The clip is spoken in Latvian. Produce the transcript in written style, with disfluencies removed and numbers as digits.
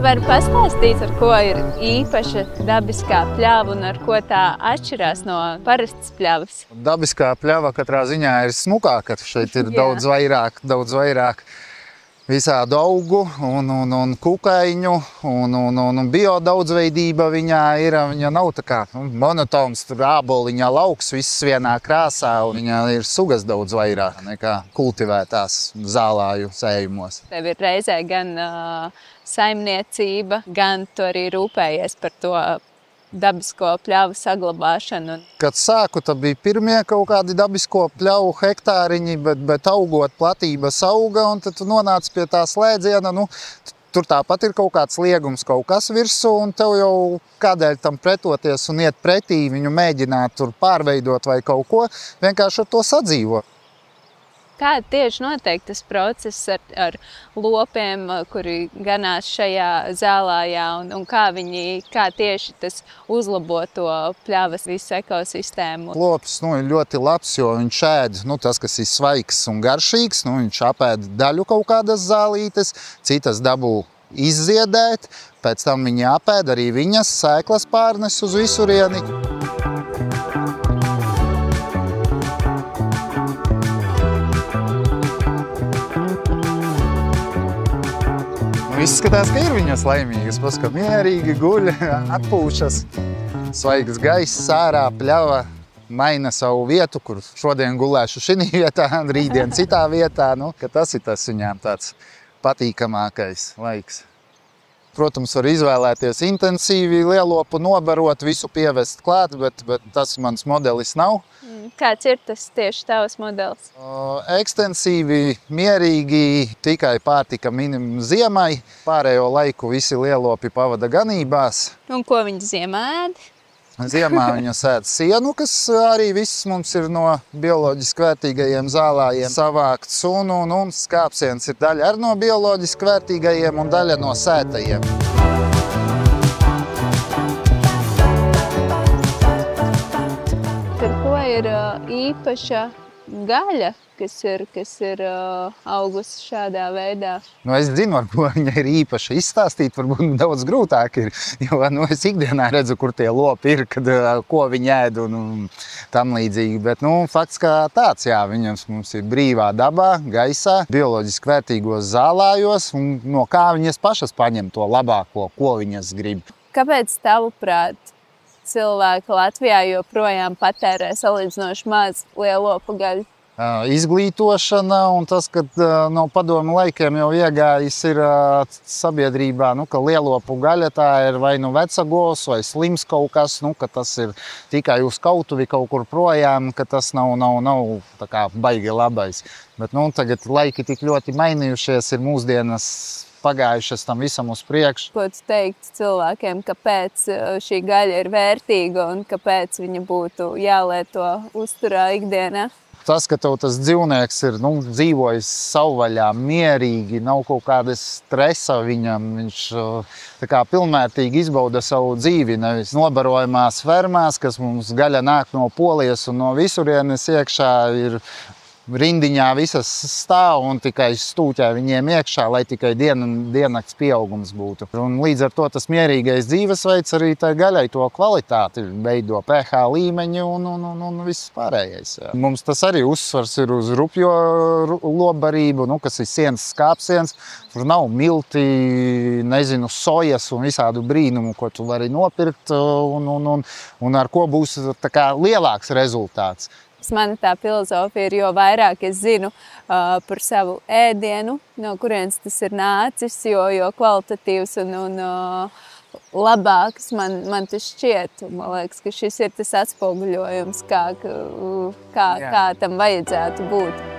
Var pastāstīt, ar ko ir īpaša dabiskā pļava un ar ko tā atšķirās no parastas pļavas? Dabiskā pļava katrā ziņā ir smukāka. Šeit ir daudz vairāk visādu augu un kukaiņu un biodaudzveidība viņā ir. Viņa nav tā kā monotons, tur āboliņā lauks, viss vienā krāsā, un viņā ir sugas daudz vairāk nekā kultivētās zālāju sējumos. Tev ir reizē gan saimniecība, gan tu arī rūpējies par to dabisko pļavu saglabāšanu. Kad sāku, tad bija pirmie kaut kādi dabisko pļavu hektāriņi, bet augot platības auga, un tad tu nonāc pie tā slēdziena, tur tāpat ir kaut kāds liegums, kaut kas virsū, un tev jau kādēļ tam pretoties un iet pretī, viņu mēģināt tur pārveidot vai kaut ko, vienkārši ar to sadzīvo. Kā tieši notiek tas process ar lopiem, kuri ganās šajā zālājā, un kā tieši tas uzlabo to pļavas visu ekosistēmu? Lops ir ļoti labs, jo viņš ēd, tas, kas ir svaigs un garšīgs, viņš apēd daļu kaut kādas zālītes, citas dabū izziedēt, pēc tam viņi apēd arī viņas sēklas pārnes uz visurieni. Izskatās, ka ir viņas laimīgas, ka mierīgi guļ, atpūšas. Svaigs gaiss, ārā pļava, maina savu vietu, kur šodien gulēšu šī vietā, rītdien citā vietā. Ka tas ir tas viņām tāds patīkamākais laiks. Protams, var izvēlēties intensīvi lielopu nobarot, visu pievest klāt, bet tas mans modelis nav. Kāds ir tas tieši tavs modelis? Ekstensīvi, mierīgi, tikai pārtika minimum ziemai. Pārējo laiku visi lielopi pavada ganībās. Un ko viņi ziemā ēd? Ziemā viņas ēd sienu, kas arī viss mums ir no bioloģiski vērtīgajiem zālājiem savākts. Un skāpsiens ir daļa ar no bioloģiski vērtīgajiem un daļa no sētajiem. Ar ko ir īpaša gaļa, kas ir augusi šādā veidā? Es zinu, ar ko viņa ir īpaša. Izstāstīt varbūt daudz grūtāk ir, jo es ikdienā redzu, kur tie lopi ir, ko viņi ēd un tam līdzīgi. Bet fakts kā tāds, jā, viņas mums ir brīvā dabā, gaisā, bioloģiski vērtīgos zālājos, un no kā viņas pašas paņem to labāko, ko viņas grib. Kāpēc tavuprāt cilvēki Latvijā joprojām patērē salīdzinoši maz lielopu gaļu? Izglītošana un tas, ka no padomu laikiem jau iegājis ir sabiedrībā, ka lielopu gaļa tā ir vai vecagos vai slims kaut kas, ka tas ir tikai uz kautuvi kaut kur projām, ka tas nav tā kā baigi labais. Bet tagad laiki tik ļoti mainījušies, ir mūsdienas pagājušas tam visam uz priekšu. Ko tu teiktu cilvēkiem, kāpēc šī gaļa ir vērtīga un kāpēc viņa būtu jālieto uzturā ikdienā? Tas, ka tev tas dzīvnieks ir dzīvojis savvaļā, mierīgi, nav kaut kāda stresa viņam, viņš tā kā pilnvērtīgi izbauda savu dzīvi, nevis nobarojamās fermās, kas mums gaļa nāk no Polijas un no visurienes iekšā ir rindiņā visas stāv un tikai stūķē viņiem iekšā, lai tikai diennakts pieaugums būtu. Un līdz ar to tas mierīgais dzīvesveids arī tai gaļai to kvalitāti veido, pH līmeņi un viss pārējais. Jā. Mums tas arī uzsvars ir uz rupjo lopbarību, kas ir sienas skāpsiens. Tur nav milti, sojas un visādu brīnumu, ko tu vari nopirkt un ar ko būs tā kā lielāks rezultāts. Mana tā filozofija ir, jo vairāk es zinu par savu ēdienu, no kurienes tas ir nācis, jo kvalitatīvs un labāks man tas šķiet. Man liekas, ka šis ir tas atspoguļojums, kā tam vajadzētu būt.